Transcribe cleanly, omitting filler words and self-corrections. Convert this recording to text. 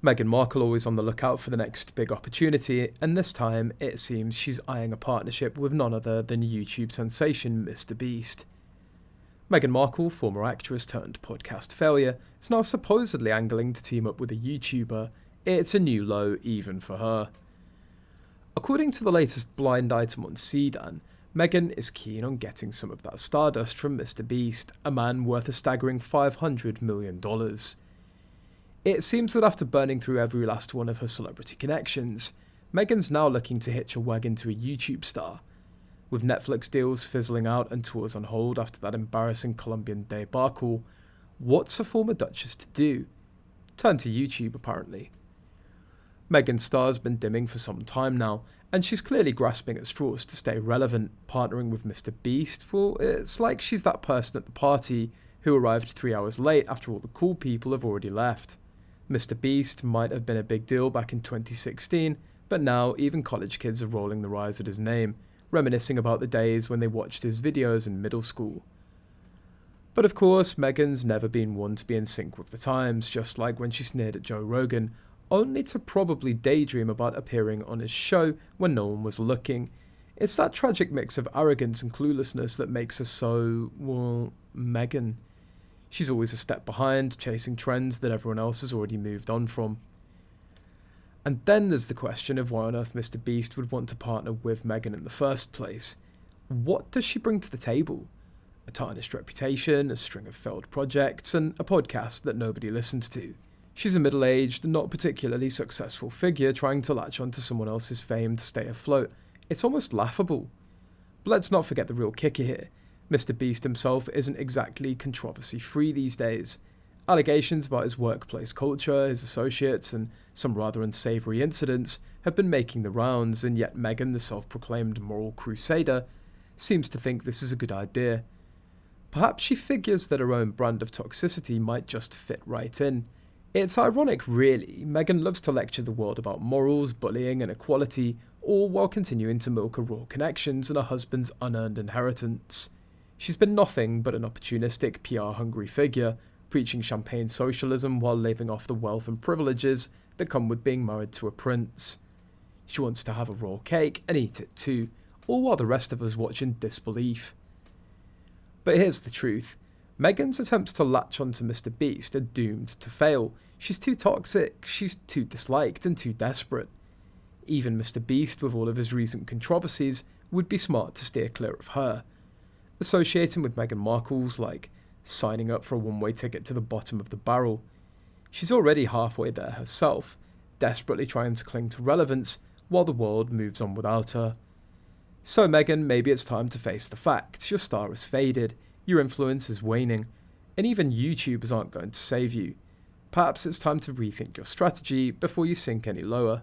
Meghan Markle always on the lookout for the next big opportunity, and this time it seems she's eyeing a partnership with none other than YouTube sensation Mr. Beast. Meghan Markle, former actress turned podcast failure, is now supposedly angling to team up with a YouTuber. It's a new low even for her. According to the latest blind item on CDAN, Meghan is keen on getting some of that stardust from Mr. Beast, a man worth a staggering $500 million. It seems that after burning through every last one of her celebrity connections, Meghan's now looking to hitch a wagon to a YouTube star. With Netflix deals fizzling out and tours on hold after that embarrassing Colombian debacle, what's a former duchess to do? Turn to YouTube, apparently. Meghan's star's been dimming for some time now, and she's clearly grasping at straws to stay relevant, partnering with Mr. Beast. Well, it's like she's that person at the party who arrived 3 hours late after all the cool people have already left. Mr. Beast might have been a big deal back in 2016, but now even college kids are rolling their eyes at his name, reminiscing about the days when they watched his videos in middle school. But of course, Meghan's never been one to be in sync with the times, just like when she sneered at Joe Rogan, only to probably daydream about appearing on his show when no one was looking. It's that tragic mix of arrogance and cluelessness that makes her so, well, Meghan. She's always a step behind, chasing trends that everyone else has already moved on from. And then there's the question of why on earth Mr. Beast would want to partner with Meghan in the first place. What does she bring to the table? A tarnished reputation, a string of failed projects, and a podcast that nobody listens to. She's a middle-aged, not particularly successful figure trying to latch onto someone else's fame to stay afloat. It's almost laughable. But let's not forget the real kicker here. Mr. Beast himself isn't exactly controversy-free these days. Allegations about his workplace culture, his associates, and some rather unsavoury incidents have been making the rounds, and yet Meghan, the self-proclaimed moral crusader, seems to think this is a good idea. Perhaps she figures that her own brand of toxicity might just fit right in. It's ironic, really. Meghan loves to lecture the world about morals, bullying, and equality, all while continuing to milk her raw connections and her husband's unearned inheritance. She's been nothing but an opportunistic, PR-hungry figure, preaching champagne socialism while living off the wealth and privileges that come with being married to a prince. She wants to have a raw cake and eat it too, all while the rest of us watch in disbelief. But here's the truth. Meghan's attempts to latch onto Mr. Beast are doomed to fail. She's too toxic, she's too disliked and too desperate. Even Mr. Beast, with all of his recent controversies, would be smart to steer clear of her. Associating with Meghan Markle's like signing up for a one-way ticket to the bottom of the barrel. She's already halfway there herself, desperately trying to cling to relevance while the world moves on without her. So Meghan, maybe it's time to face the facts. Your star has faded, your influence is waning, and even YouTubers aren't going to save you. Perhaps it's time to rethink your strategy before you sink any lower.